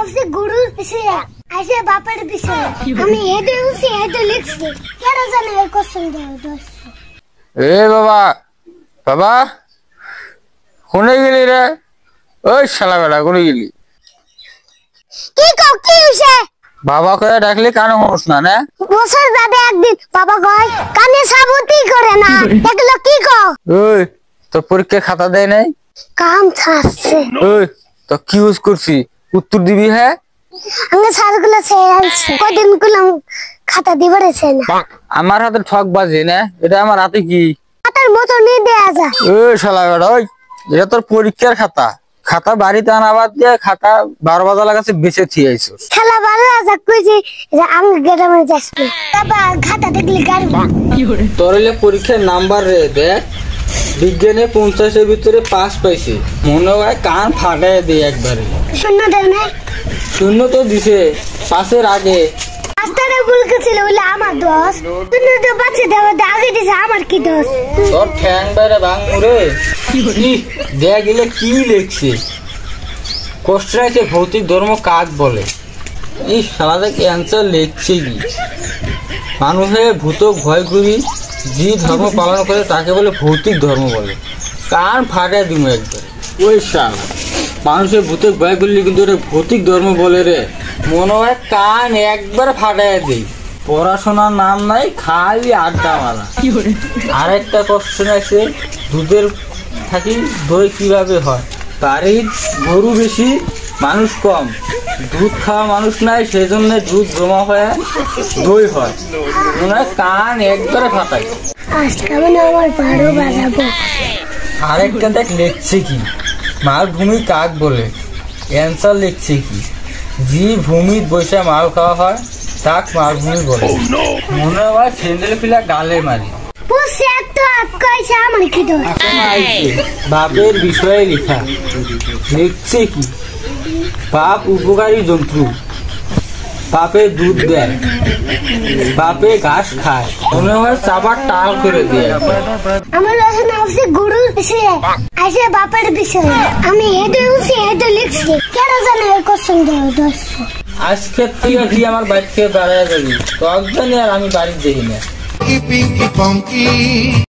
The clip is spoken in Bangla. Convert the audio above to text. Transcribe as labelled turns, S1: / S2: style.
S1: হচ্ছে গুরুর বিষয়ে আইসে বাপের বিষয়ে আমি হেডে উঠছি হেডে লিখছি কেন জানে এই কোশ্চেন দেওয়া
S2: এ বাবা বাবা কোনে গেলি রে? ওই শালা বেটা কোনে গেলি?
S1: কি কও কি হইছে?
S2: বাবা কয়ে ডাকলি কানে শুনস না না?
S1: বছর বাদে একদিন বাবা কয় কানে সাবুতি করে না এগুলো কি কও?
S2: ওই তোর পরীক্ষা খাতা দেয় নাই?
S1: কাম থাকছে
S2: ওই তো কি ইউজ করছি উত্তর দিবি? হ্যাঁ
S1: আমি স্যারগুলো চেয়েছি কদিন গুলাম খাতা দিবরেছে না
S2: আমার হাতে ঠক বাজে না, এটা আমার হাতে কি
S1: খাতার মতো নিয়ে দেয়া যায়।
S2: ওই শালা বেটা ওই এটা তোর পরীক্ষার খাতা, খাতা বাড়িতে আনাবাদ দিয়ে খাতা 12 বাজার কাছে বেঁচে থিয়েছ।
S1: খেলা ভালো আছে কইছি যে আমি গ্রামে যাচ্ছি বাবা খাতা দেখলি গাড়ি
S2: তোর পরীক্ষার নাম্বার রে দেখ বিজ্ঞানে 50 এর ভিতরে পাস পাইছে, মনে হয় কান ফাটায় দে একবারে।
S1: শূন্য দেও না?
S2: শূন্য তো দিছে পাসের আগে।
S1: আস্তারে ভুল ছিল বলে আমার দোষ, শূন্য তো বাচ্চা দেওয়া আগে দিছে আমার কি দোষ?
S2: তোর ঠ্যাং বাইরে ভাঙমুরে দেয়া গেলে কি লিখছে কোশ্চেন আছে ভৌতিক ধর্ম কাক বলে। এই সারাদের অ্যান্সার লিখছে কি মানুষের ভূতক ভয় করি যে ধর্ম পালন করে তাকে বলে ভৌতিক ধর্ম বলে। কান ফাটায় দিমু একবারে। ওই শালা মানুষের ভূতক ভয় করলে কিন্তু এটা ভৌতিক ধর্ম বলে রে, মনে হয় কান একবার ফাটায় দিই। পড়াশোনার নাম নাই খালি আড্ডা মারা। আরেকটা কোশ্চেন আছে দুধের থাকি দই কিভাবে হয়? বাড়ির গরু বেশি মানুষ কম, দুধ খাওয়া মানুষ নাই সেই জন্য দুধ জমা হয়ে দই হয়। মনে হয় কান একবারে ফাটাই।
S1: আজকে মানে আমার 12 বাজাবো।
S2: আরেকটা দেখ লিখছে কি মালভূমি কাক বলে, অ্যান্সার লিখছে কি যে ভূমির বসে মাল খাওয়া হয় তাক মালভূমি বলে। মনে হয় সেন্ডেল ফিলা গালে মারি।
S1: বুঝছি একটু কইছে আমার কি দোষ?
S2: বাপের বিষয়ে লেখা লিখছে কি বাপ উপকারী জন্তু, বাপে দুধ দেয়, বাপে ঘাস খায়। মনে হয় চাবার টাল করে দিয়ে।
S1: আমার রচনা হচ্ছে গুরুর বিষয়ে আইসে বাপের বিষয়ে আমি হেডে উঠছি হেডে লিখছি কেন জানে এই কোশ্চেন দেওয়া দোষ?
S2: আজকে থেকে কি আমার বাড়ি থেকে বেড়ায় যাবি তো একজনই, আর আমি বাড়ি যাই না।